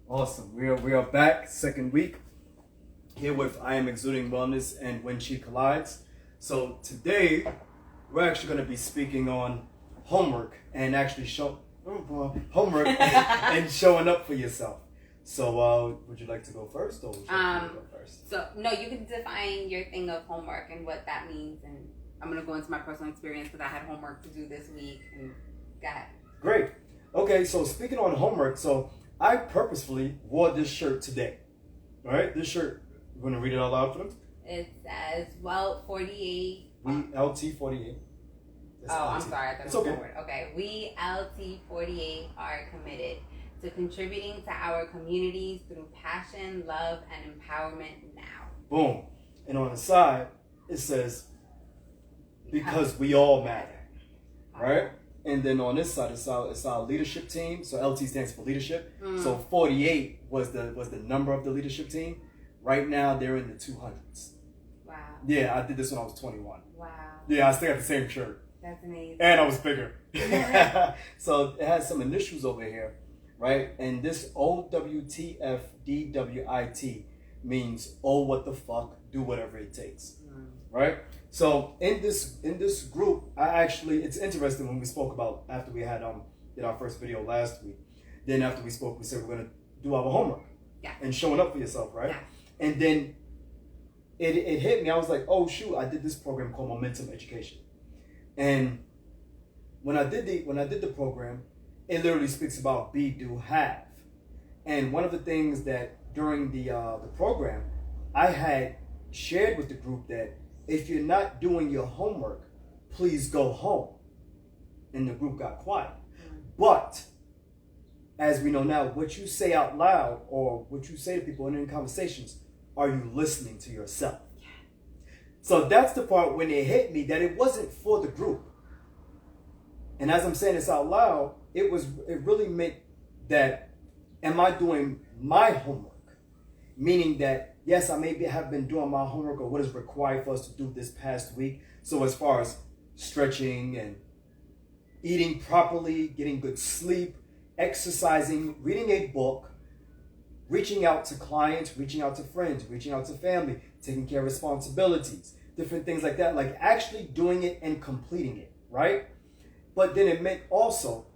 Awesome. We are back, second week, here with I Am Exuding Wellness and When She Collides. So today, we're actually going to be speaking on homework and actually homework and showing up for yourself. So would you like to go first, or would you like to go first? So no, you can define your thing of homework and what that means, and I'm going to go into my personal experience because I had homework to do this week. And go ahead. Great. Okay, so speaking on homework, so I purposefully wore this shirt today. All right, this shirt, you want to read it out loud for them? It says, well, 48. We LT48. I'm sorry. I thought it's it was okay. one word. Okay. We LT48 are committed to contributing to our communities through passion, love, and empowerment now. Boom. And on the side, it says, because we all matter. Right? And then on this side, it's our leadership team. So LT stands for leadership. So 48 was the number of the leadership team. Right now, they're in the 200s. Wow. Yeah, I did this when I was 21. Wow. Yeah, I still got the same shirt. That's amazing. And I was bigger. So it has some initials over here, right? And this OWTFDWIT means, oh, what the fuck, do whatever it takes. Right? So in this group, it's interesting when we spoke about, after we did our first video last week, then after we spoke, we said we're gonna do our homework. Yeah. And showing up for yourself, right? Yeah. And then it hit me. I was like, oh shoot, I did this program called Momentum Education. And when I did the program, it literally speaks about be, do, have. And one of the things that during the program, I had shared with the group that if you're not doing your homework, please go home. And the group got quiet. But as we know now, what you say out loud or what you say to people in conversations, are you listening to yourself? Yeah. So that's the part when it hit me that it wasn't for the group. And as I'm saying this out loud, it really meant that, am I doing my homework? Meaning that, yes, I maybe have been doing my homework or what is required for us to do this past week. So as far as stretching and eating properly, getting good sleep, exercising, reading a book, reaching out to clients, reaching out to friends, reaching out to family, taking care of responsibilities, different things like that, like actually doing it and completing it, right? But then it meant also,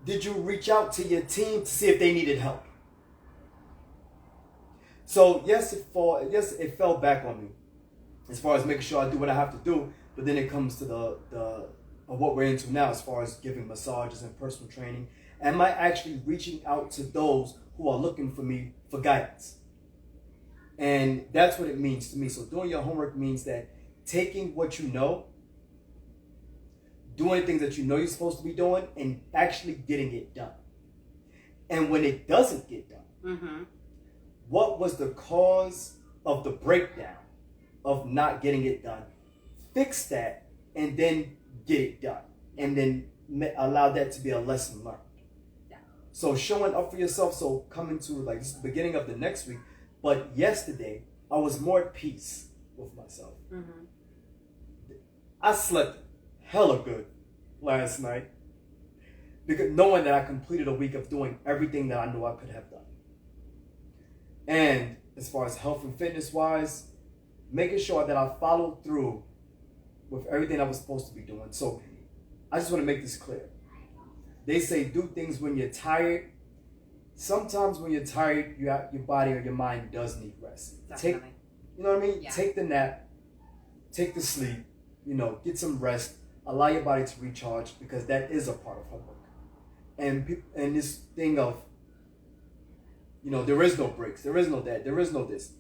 did you reach out to your team to see if they needed help? So yes, it fell back on me as far as making sure I do what I have to do. But then it comes to the what we're into now as far as giving massages and personal training. Am I actually reaching out to those who are looking for me for guidance? And that's what it means to me. So doing your homework means that taking what you know, doing things that you know you're supposed to be doing, and actually getting it done. And when it doesn't get done, what was the cause of the breakdown of not getting it done? Fix that and then get it done. And then allow that to be a lesson learned. Yeah. So showing up for yourself, so coming to like this is the beginning of the next week, but yesterday I was more at peace with myself. I slept hella good last night because knowing that I completed a week of doing everything that I knew I could have done. And as far as health and fitness wise, making sure that I followed through with everything I was supposed to be doing. So I just want to make this clear. They say do things when you're tired. Sometimes when you're tired, your body or your mind does need rest. Definitely. You know what I mean? Yeah. Take the nap, take the sleep, get some rest, allow your body to recharge, because that is a part of homework. And this thing of, there is no breaks, there is no that, there is no this.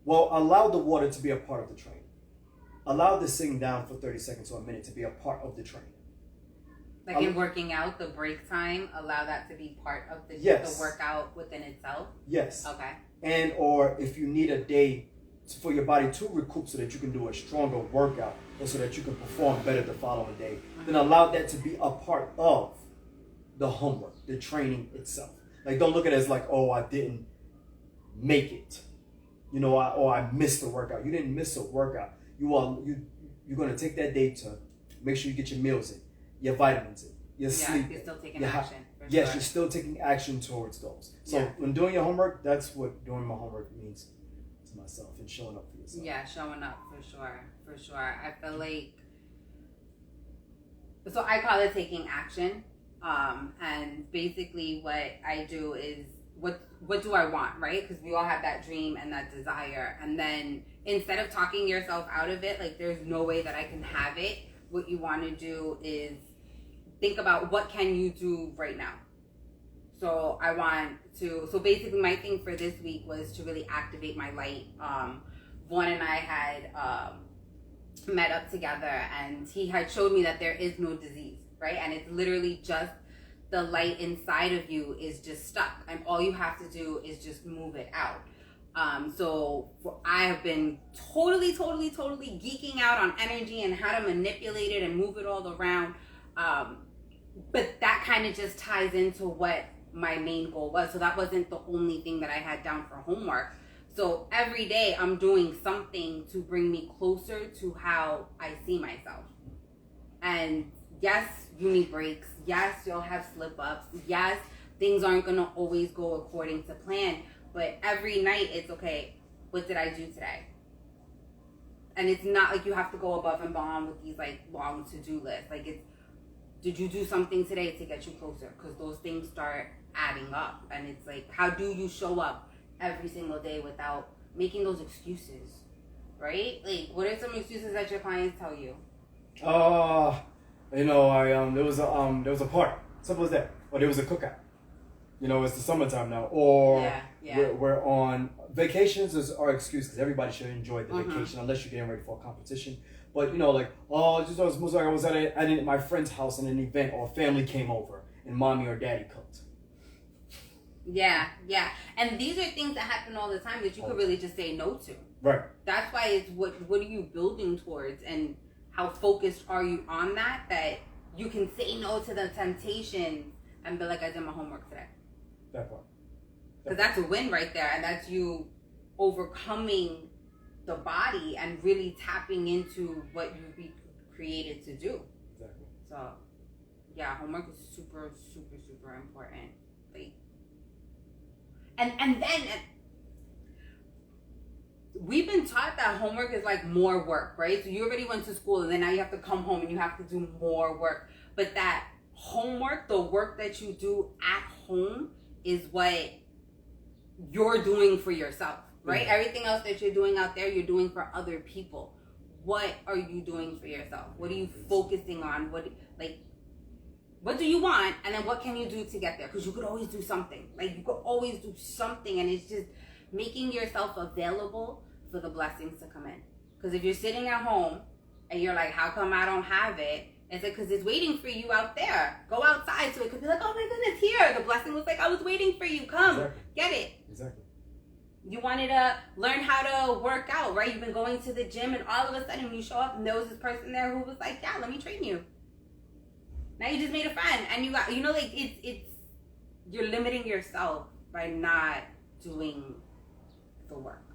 Well, allow the water to be a part of the training. Allow the sitting down for 30 seconds or a minute to be a part of the training. Like in working out, the break time, allow that to be part of the workout within itself? Yes. Okay. And or if you need a day for your body to recoup so that you can do a stronger workout or so that you can perform better the following day, then allow that to be a part of the homework, the training itself. Like, don't look at it as like, oh, I didn't make it. I missed the workout. You didn't miss a workout. You're going to take that day to make sure you get your meals in, your vitamins in, your sleep. You're still taking action. For yes, sure. you're still taking action towards those. So Yeah. when doing your homework, that's what doing my homework means to myself and showing up for yourself. Yeah, showing up for sure. For sure. I feel like, so I call it taking action. And basically what I do is, what do I want, right? Because we all have that dream and that desire. And then instead of talking yourself out of it, like there's no way that I can have it, what you want to do is think about what can you do right now. So I want to, so basically my thing for this week was to really activate my light. Vaughn and I had met up together, and he had showed me that there is no disease, right? And it's literally just the light inside of you is just stuck, and all you have to do is just move it out. I have been totally geeking out on energy and how to manipulate it and move it all around. But that kind of just ties into what my main goal was. So that wasn't the only thing that I had down for homework. So every day I'm doing something to bring me closer to how I see myself. And yes, you need breaks. Yes, you'll have slip ups. Yes, things aren't going to always go according to plan. But every night it's okay, what did I do today? And it's not like you have to go above and beyond with these like long to-do lists. Like it's, did you do something today to get you closer? Because those things start adding up. And it's like, how do you show up every single day without making those excuses, right? Like, what are some excuses that your clients tell you? You know, there was a party. Simple as that. Or there was a cookout. You know, it's the summertime now. Or we're on vacations is our excuse because everybody should enjoy the vacation unless you're getting ready for a competition. But you know, like, just it was like I was at my friend's house in an event, or family came over and mommy or daddy cooked. Yeah. And these are things that happen all the time that you could really just say no to. Right. That's why it's what are you building towards, and how focused are you on that you can say no to the temptations and be like, I did my homework today. That part. Because that's a win right there, and that's you overcoming the body and really tapping into what you've been created to do. Exactly. So, yeah, homework is super important. Like, and then we've been taught that homework is like more work, right? So you already went to school, and then now you have to come home and you have to do more work. But that homework, the work that you do at home, is what you're doing for yourself, right? Mm-hmm. Everything else that you're doing out there, you're doing for other people. What are you doing for yourself? What are you focusing on? What do you want? And then what can you do to get there? Because you could always do something. Like, you could always do something. And it's just making yourself available for the blessings to come in. Because if you're sitting at home and you're like, how come I don't have it? It's like, because it's waiting for you out there. Go outside. So it could be like, oh my goodness, here. The blessing was like, I was waiting for you. Come, get it. Exactly. You wanted to learn how to work out, right? You've been going to the gym, and all of a sudden you show up and there was this person there who was like, yeah, let me train you. Now you just made a friend, and you got, like, it's you're limiting yourself by not doing the work.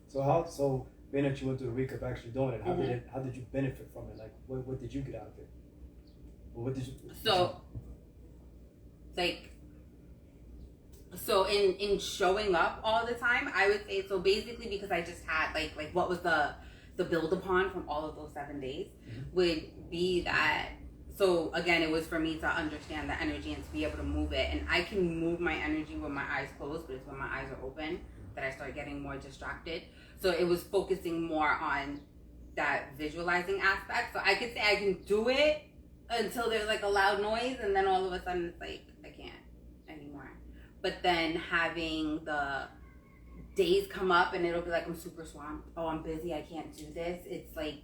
So being that you went through the week of actually doing it, how did you benefit from it? Like, what did you get out of it? What did you? So in showing up all the time, I would say, so basically because I just had like what was the build upon from all of those 7 days would be that. So again, it was for me to understand the energy and to be able to move it. And I can move my energy with my eyes closed, but it's when my eyes are open that I start getting more distracted. So it was focusing more on that visualizing aspect. So I could say I can do it until there's like a loud noise, and then all of a sudden it's like, I can't anymore. But then having the days come up and it'll be like, I'm super swamped. Oh, I'm busy. I can't do this. It's like,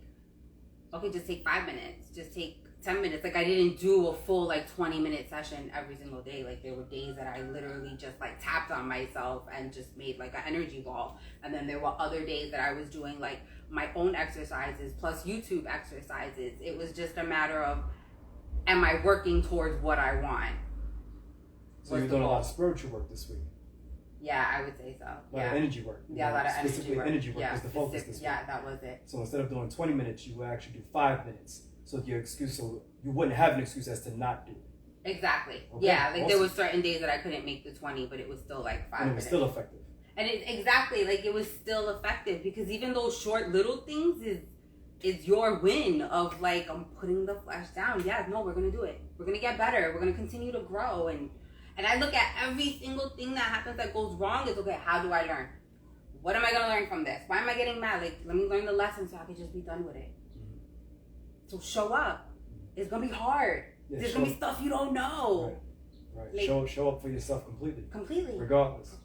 okay, just take 5 minutes. Just take 10 minutes. Like, I didn't do a full 20-minute session every single day. Like, there were days that I literally just tapped on myself and just made an energy ball. And then there were other days that I was doing my own exercises plus YouTube exercises. It was just a matter of, am I working towards what I want? So you're doing a lot of spiritual work this week. Yeah, I would say so. A lot of energy work. Yeah, a lot of specifically energy work is the focus this week. Yeah, that was it. So instead of doing 20 minutes, you will actually do 5 minutes. So your excuse, so you wouldn't have an excuse as to not do it. Exactly. Okay, Yeah, like there awesome. was certain days that I couldn't make the 20, but it was still like 5 And it minutes. was still effective. And exactly, like it was still effective because even those short little things is your win of like, I'm putting the flesh down. Yeah, no, we're gonna do it. We're gonna get better. We're gonna continue to grow. And I look at every single thing that happens that goes wrong is, okay, how do I learn? What am I gonna learn from this? Why am I getting mad? Like, let me learn the lesson so I can just be done with it. Mm-hmm. So show up. It's gonna be hard. Yeah, there's gonna be stuff you don't know. Right. Like, show up for yourself completely. Regardless.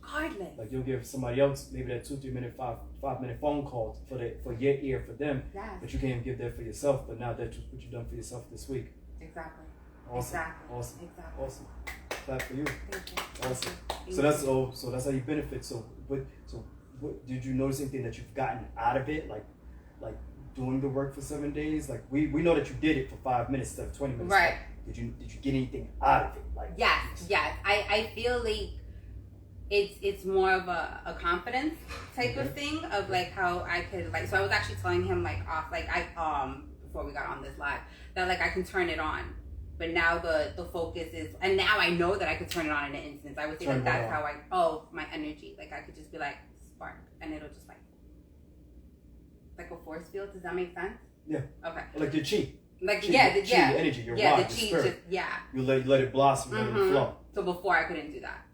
Like you'll give somebody else maybe that 2-3 minute, 5 minute phone call for your ear for them. Yes. But you can't even give that for yourself. But now that's what you've done for yourself this week. Exactly. Awesome. Exactly. Awesome. Exactly. Awesome. Clap for you. Thank you. Awesome. Thank So that's how you benefit. So what did you notice anything that you've gotten out of it? Like doing the work for 7 days? Like we know that you did it for 5 minutes instead of 20 minutes. Right. Did you get anything out of it? Like yes. I feel like it's more of a confidence type of thing of like how I could like, so I was actually telling him like off like I before we got on this live that like I can turn it on, but now the focus is, and now I know that I could turn it on in an instant. I would say like that's how my energy, like I could just be like spark and it'll just like a force field. Does that make sense? Yeah. Okay. Like your chi. Like chi, the energy, your yeah, vibe, the chi, your spirit. You let it blossom, let it flow. So before I couldn't do that,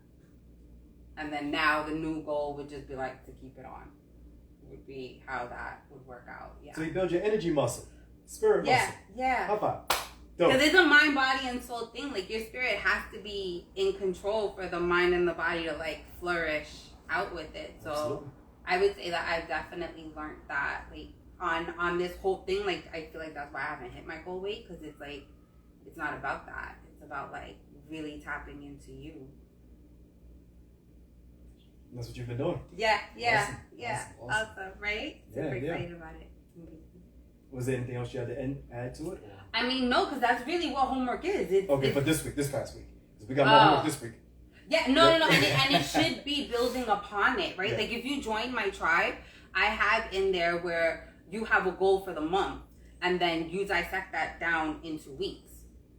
and then now the new goal would just be like to keep it on. Would be how that would work out. Yeah. So you build your energy muscle, spirit muscle. Yeah. High five. Because it's a mind, body, and soul thing. Like your spirit has to be in control for the mind and the body to like flourish out with it. So absolutely. I would say that I've definitely learned that like on this whole thing. Like I feel like that's why I haven't hit my goal weight, because it's like it's not about that. It's about like really tapping into you. That's what you've been doing. Yeah. Awesome. Right? Super excited about it. Was there anything else you had to add to it? I mean, no, because that's really what homework is. Okay, but this past week. Because we got more homework this week. Yeah, no. And it should be building upon it, right? Yeah. Like if you join my tribe, I have in there where you have a goal for the month and then you dissect that down into weeks.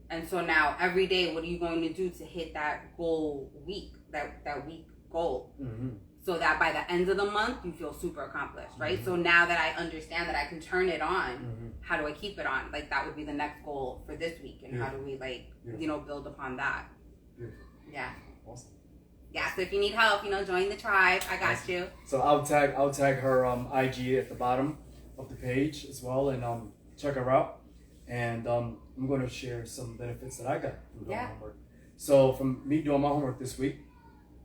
And so now every day, what are you going to do to hit that goal week, that week goal? Mm-hmm. So that by the end of the month, you feel super accomplished, right? Mm-hmm. So now that I understand that I can turn it on, how do I keep it on? Like that would be the next goal for this week. And how do we build upon that? Beautiful. Yeah. Awesome. Yeah, so if you need help, join the tribe. I got you. So I'll tag her IG at the bottom of the page as well, and check her out. And I'm going to share some benefits that I got from doing homework. So from me doing my homework this week,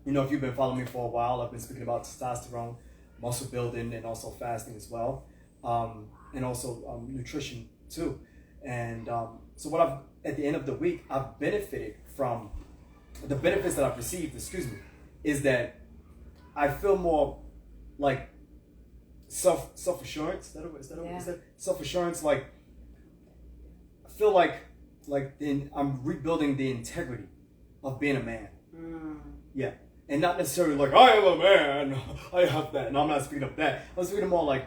if you've been following me for a while, I've been speaking about testosterone, muscle building, and also fasting as well, and also nutrition too. And so at the end of the week, I've benefited from the benefits that I've received, is that I feel more like self-assurance. Is that self-assurance? Like I feel like I'm rebuilding the integrity of being a man. Yeah. And not necessarily like I am a man, I have that. No, I'm not speaking of that. I'm speaking more like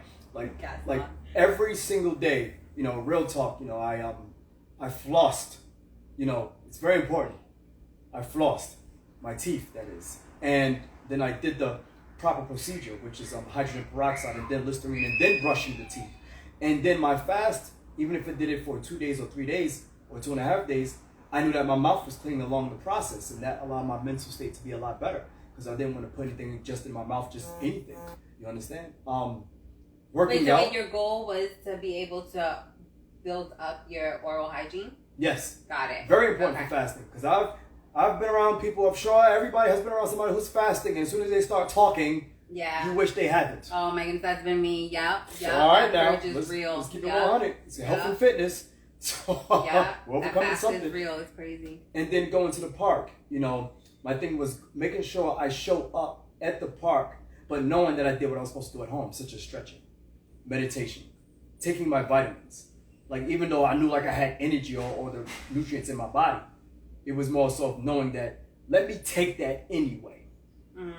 every single day, real talk. I flossed. It's very important. I flossed my teeth, that is, and then I did the proper procedure, which is hydrogen peroxide and then Listerine and then brushing the teeth, and then my fast. Even if I did it for 2 days or 3 days or 2.5 days, I knew that my mouth was clean along the process, and that allowed my mental state to be a lot better because I didn't want to put anything just in my mouth, just anything. You understand? Working out. Your goal was to be able to build up your oral hygiene? Yes. Got it. Very important for fasting, because I've been around people. I'm sure everybody has been around somebody who's fasting, and as soon as they start talking, you wish they hadn't. Oh my goodness, that's been me. Yep. All right, now let's keep it 100. It's health and fitness. So we're overcoming something. Is real. It's crazy. And then going to the park. My thing was making sure I show up at the park, but knowing that I did what I was supposed to do at home, such as stretching, meditation, taking my vitamins. Like even though I knew like I had energy or the nutrients in my body, it was more so knowing that let me take that anyway.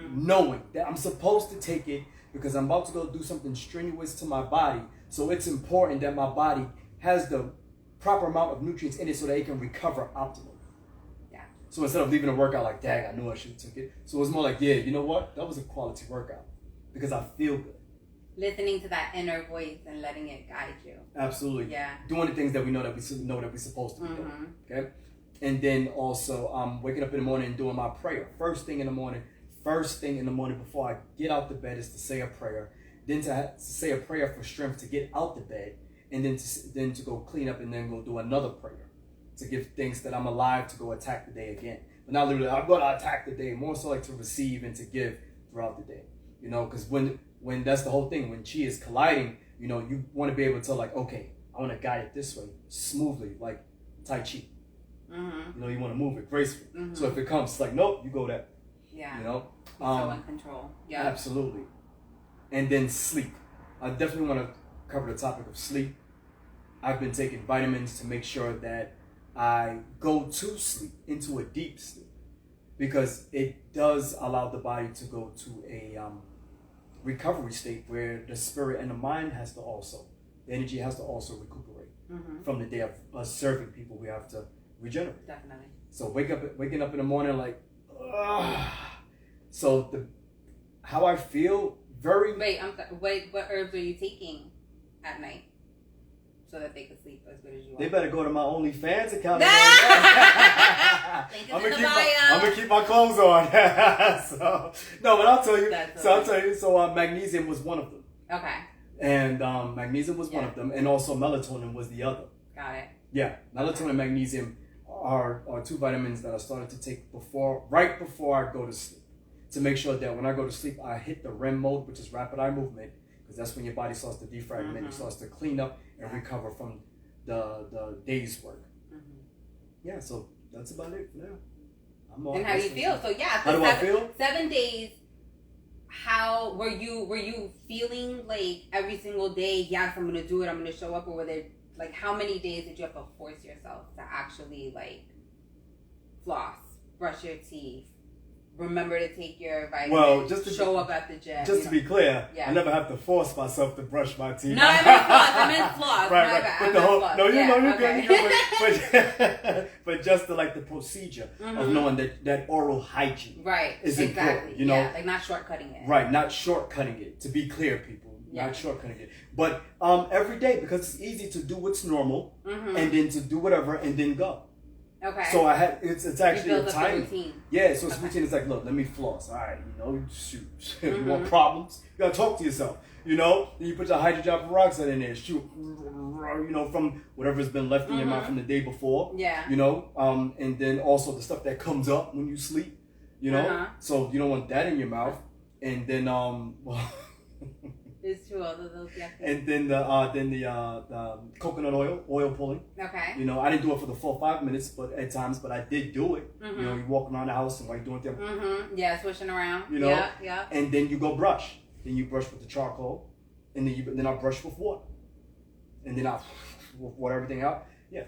Knowing that I'm supposed to take it because I'm about to go do something strenuous to my body. So it's important that my body has the proper amount of nutrients in it so that it can recover optimally. So instead of leaving a workout like, dang, I knew I should have took it. So it was more like, yeah, you know what? That was a quality workout because I feel good. Listening to that inner voice and letting it guide you. Absolutely. Yeah. Doing the things that we know that we're supposed to be doing. Okay. And then also waking up in the morning and doing my prayer. First thing in the morning before I get out the bed is to say a prayer. Then to say a prayer for strength to get out the bed. And then to go clean up and then go do another prayer. To give thanks that I'm alive to go attack the day again. But not literally, I'm going to attack the day. More so like to receive and to give throughout the day. You know, because when that's the whole thing. When chi is colliding, you know, you want to be able to like, okay, I want to guide it this way, smoothly, like Tai Chi. You know, you want to move it gracefully. So if it comes, it's like, nope, you go that. Yeah. You know? So in control. Yeah. Absolutely. And then sleep. I definitely want to cover the topic of sleep. I've been taking vitamins to make sure that I go to sleep, into a deep sleep, because it does allow the body to go to a recovery state where the spirit and the mind the energy has to also recuperate from the day of us serving people. We have to regenerate. Definitely. So waking up in the morning like, ugh. So how I feel very. Wait, what herbs are you taking at night? So that they can sleep as good as you want. They better go to my OnlyFans account. I'm gonna keep my clothes on. But I'll tell you. I'll tell you. So magnesium was one of them. Okay. And magnesium was one of them, and also melatonin was the other. Got it. Yeah, melatonin and magnesium are two vitamins that I started to take right before I go to sleep, to make sure that when I go to sleep I hit the REM mode, which is rapid eye movement, because that's when your body starts to defragment, it starts to clean up and recover from the day's work. Yeah, so that's about it for now. And how do you feel? So yeah, how do I feel? 7 days. How were you feeling like every single day? Yes, I'm gonna do it. I'm gonna show up. Or were there like how many days did you have to force yourself to actually like floss, brush your teeth, remember to take your vitamins, well, just to show up at the gym? Just to be clear, I never have to force myself to brush my teeth. No, I meant floss. Right. But the whole floss. No, you're good. But just the procedure of knowing that oral hygiene, is important. You know, like not shortcutting it. Right, not shortcutting it. To be clear, people, not shortcutting it. But every day, because it's easy to do what's normal and then to do whatever and then go. Okay. So it's actually a time. Routine. Yeah, so it's routine. It's like, look, let me floss. All right, you know, shoot. You want problems? You gotta talk to yourself. You know, then you put your hydrogen peroxide in there. Shoot, you know, from whatever's been left in your mouth from the day before. Yeah. You know, and then also the stuff that comes up when you sleep. You know, so you don't want that in your mouth. And then well. It's true, all of those, yeah. And then the coconut oil pulling. Okay. You know, I didn't do it for the full 5 minutes, but I did do it. You know, you walk around the house and while you're doing things. Yeah, swishing around. You know. Yeah. And then you go brush. Then you brush with the charcoal, and then I brush with water, and then I water everything out. Yeah,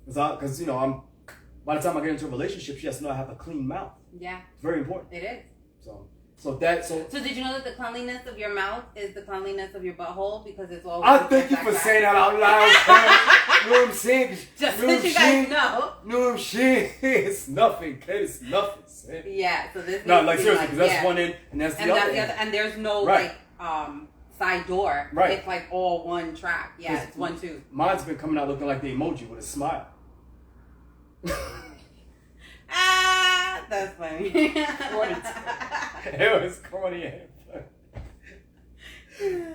because you know by the time I get into a relationship, she has to know I have a clean mouth. Yeah. It's very important. It is. So did you know that the cleanliness of your mouth is the cleanliness of your butthole, because it's all. I thank you for saying that out loud. You know what I'm saying? Just so you guys know. You know what I'm saying? It's nothing. It's nothing. Son. Yeah. So this. No, like seriously, because that's one end and that's the other end. And there's no side door. Right. It's like all one track. Yeah, it's 1, 2. Mine's been coming out looking like the emoji with a smile. That's funny. It was corny.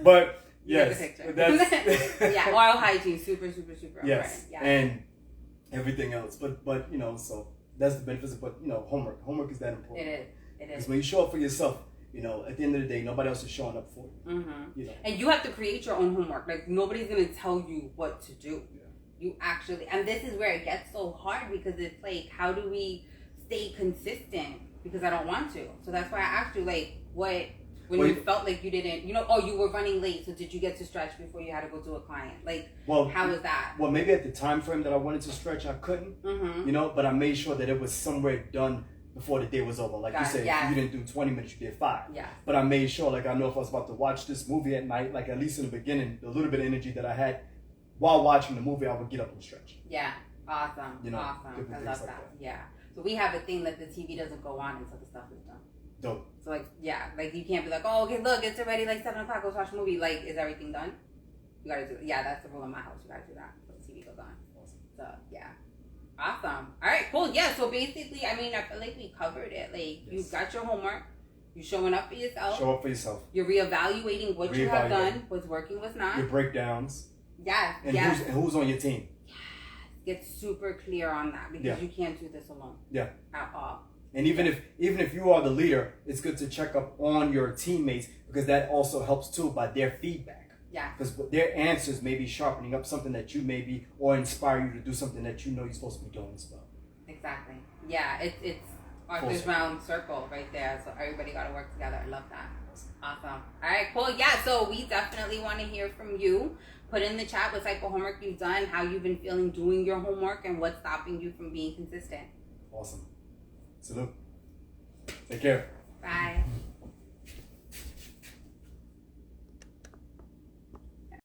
But yes, that's yeah. Oral hygiene, super important. Yes, and everything else. But you know, so that's the benefits. But you know, homework is that important. It is. Because when you show up for yourself, you know, at the end of the day, nobody else is showing up for you. You know, and you have to create your own homework. Like nobody's gonna tell you what to do. Yeah. You actually, and this is where it gets so hard, because it's like, how do we stay consistent? Because I don't want to. So that's why I asked you, like, you felt like you didn't, you know, you were running late, so did you get to stretch before you had to go to a client? Like, how was that? Well, maybe at the time frame that I wanted to stretch, I couldn't, you know, but I made sure that it was somewhere done before the day was over. Like you said, if you didn't do 20 minutes, you did 5. Yeah. But I made sure, like, I know if I was about to watch this movie at night, like, at least in the beginning, the little bit of energy that I had while watching the movie, I would get up and stretch. Yeah. Awesome. You know, awesome. I love that. Yeah. So we have a thing that the TV doesn't go on until the stuff is done. Dope. So like, yeah, like you can't be like, oh, okay, look, it's already like 7 o'clock. Let's watch a movie. Like, is everything done? You gotta do it. Yeah, that's the rule in my house. You gotta do that. So the TV goes on. Awesome. So yeah, awesome. All right, cool. Yeah. So basically, I mean, I feel like we covered it. Like, you got your homework. You showing up for yourself. Show up for yourself. You're reevaluating what you have done, what's working, what's not. Your breakdowns. Yes. And who's on your team. Get super clear on that because you can't do this alone. Yeah. At all. And even if you are the leader, it's good to check up on your teammates because that also helps too by their feedback. Yeah. Because their answers may be sharpening up something that you maybe or inspire you to do something that you know you're supposed to be doing as well. Exactly. Yeah. It's Arthur's round circle right there. So everybody got to work together. I love that. Awesome. All right, cool. Yeah, so we definitely want to hear from you. Put in the chat what type of homework you've done, how you've been feeling doing your homework, and what's stopping you from being consistent. Awesome. Salute. Take care.